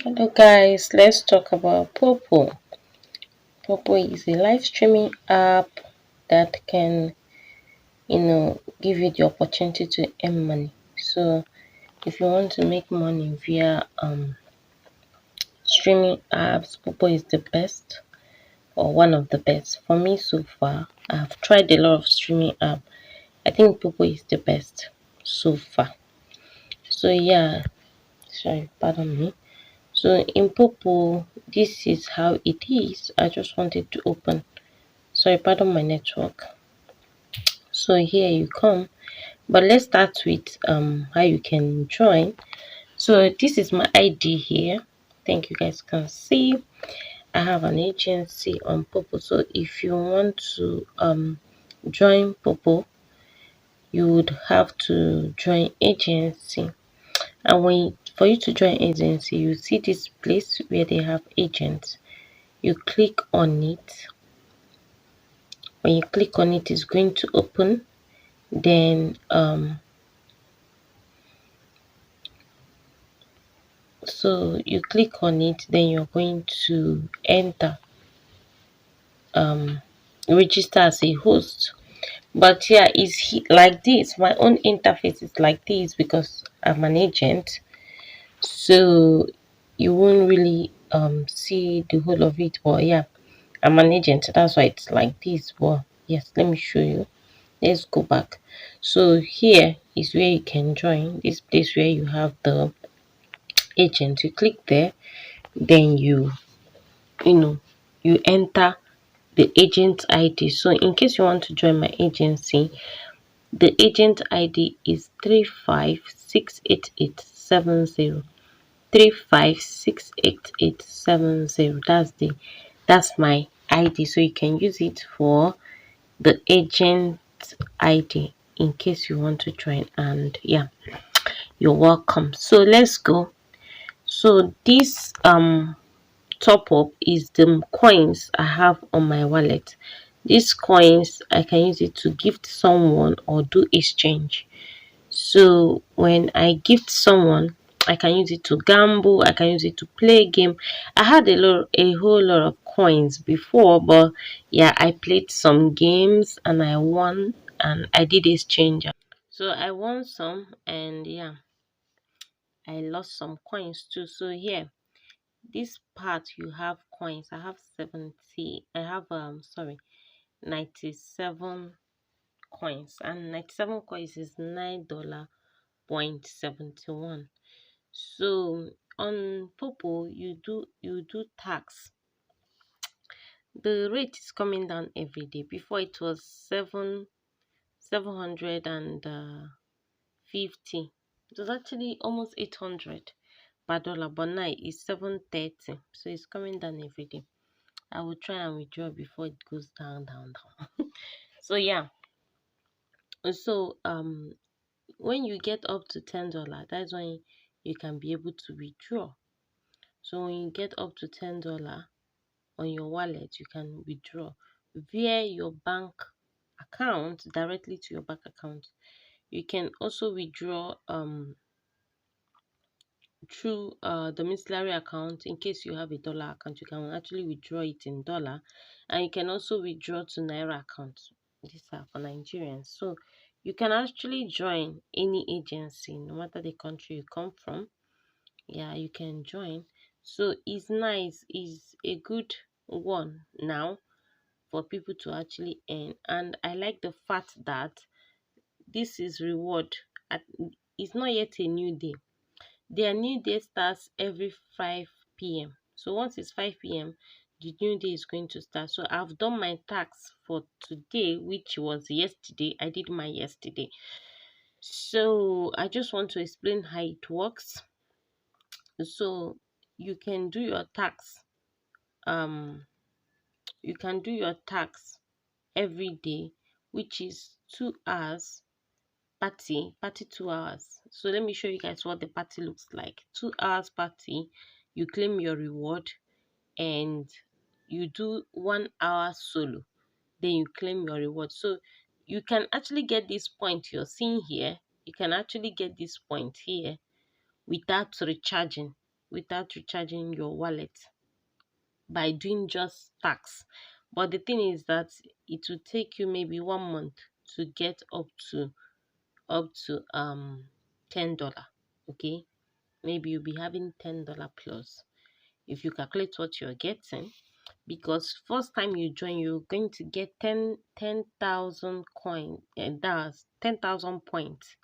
Hello guys, let's talk about Poppo. Poppo is a live streaming app that can, give you the opportunity to earn money. So if you want to make money via streaming apps, Poppo is the best or one of the best. For me so far, I've tried a lot of streaming app. I think Poppo is the best so far. So yeah, sorry, pardon me. So in Poppo, this is how it is. I just wanted to open. Sorry, pardon my network. So here you come. But let's start with how you can join. So this is my ID here. Thank you guys can see. I have an agency on Poppo. So if you want to join Poppo, you would have to join agency. And for you to join agency, you see this place where they have agents. You click on it. When you click on it, it's going to open. Then so you click on it, then you're going to enter register as a host. But yeah, like this. My own interface is like this because I'm an agent. So you won't really see the whole of it. But yeah, I'm an agent. That's why it's like this. But yes, let me show you. Let's go back. So here is where you can join this place where you have the agent. You click there, then you know you enter the agent ID. So in case you want to join my agency, the agent ID is 356887. 356887. That's my ID. So you can use it for the agent ID in case you want to join. And yeah, you're welcome. So let's go. So this top up is the coins I have on my wallet. These coins I can use it to gift someone or do exchange. So when I gift someone, I can use it to gamble, I can use it to play a game. I had a whole lot of coins before, but yeah, I played some games and I won and I did exchange. So I won some and yeah, I lost some coins too. So here, this part you have coins. I have 70. I have 97 coins, and 97 coins is $9.71. So on Popo you do tax. The rate is coming down every day. Before it was 750. It was actually almost 800 per dollar, but now it's 730. So it's coming down every day. I will try and withdraw before it goes down. So yeah. So when you get up to $10, that's when you can be able to withdraw. So when you get up to $10 on your wallet, you can withdraw via your bank account directly to your bank account. You can also withdraw through the domiciliary account. In case you have a dollar account, you can actually withdraw it in dollar, and you can also withdraw to naira account. These are for Nigerians. So you can actually join any agency no matter the country you come from. Yeah, you can join. So it's nice, it's a good one now for people to actually earn. And I like the fact that this is reward at, it's not yet a new day. Their new day starts every 5 p.m. So once it's 5 p.m., the new day is going to start. So I've done my tax for today, which was yesterday. I did my yesterday. So I just want to explain how it works. So you can do your tax. Um, you can do your tax every day, which is 2 hours party 2 hours. So let me show you guys what the party looks like. 2 hours party, you claim your reward, and you do 1 hour solo, then you claim your reward. So you can actually get this point you're seeing here. You can actually get this point here without recharging, without recharging your wallet by doing just tax. But the thing is that it will take you maybe 1 month to get up to $10. Okay, maybe you'll be having $10 plus if you calculate what you're getting, because first time you join you're going to get 10,000 coin, and that's 10,000 points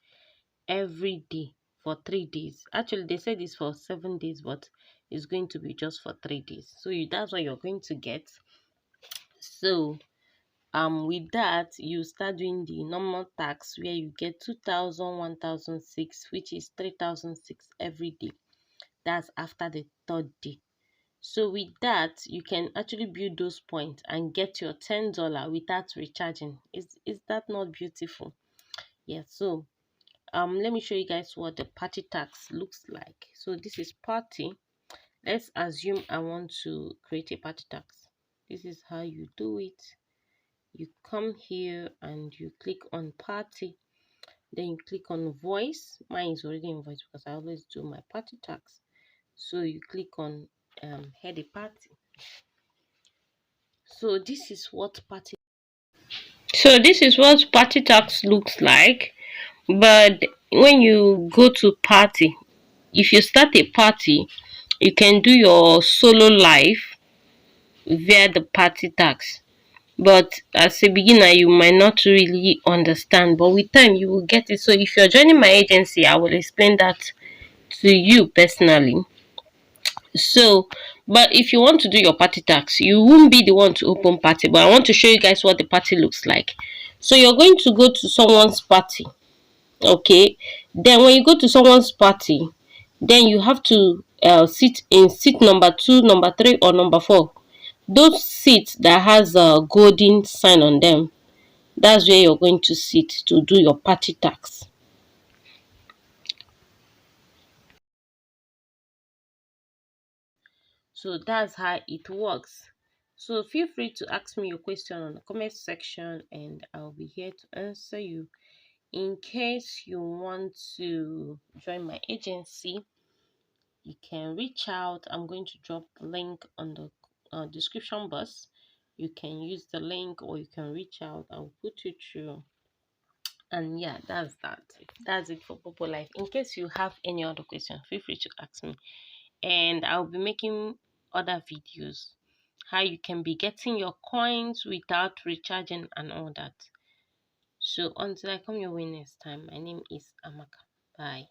every day for 3 days. Actually they said it's for 7 days, but it's going to be just for 3 days. So that's what you're going to get. So with that you start doing the normal tax where you get 2,000, 1,006, which is 3,006 every day. That's after the third day. So with that you can actually build those points and get your $10 without recharging. Is that not beautiful? Yeah. So let me show you guys what the party tax looks like. So this is party. Let's assume I want to create a party tax. This is how you do it. You come here and you click on party, then you click on voice. Mine is already in voice because I always do my party tax. So you click on head a party. So this is what party tax looks like. But when you go to party, if you start a party, you can do your solo live via the party tax. But as a beginner, you might not really understand. But with time, you will get it. So if you're joining my agency, I will explain that to you personally. So, but if you want to do your party tax, you won't be the one to open party. But I want to show you guys what the party looks like. So you're going to go to someone's party. Okay, then when you go to someone's party, then you have to sit in seat number 2, number 3, or number 4. Those seats that has a golden sign on them, that's where you're going to sit to do your party tax. So that's how it works. So feel free to ask me your question on the comment section and I'll be here to answer you. In case you want to join my agency, you can reach out. I'm going to drop the link on the description box. You can use the link or you can reach out. I'll put you through. And yeah, that's it for Poppo Life. In case you have any other question, feel free to ask me, and I'll be making other videos how you can be getting your coins without recharging and all that. So until I come your way next time, my name is Amaka. Bye.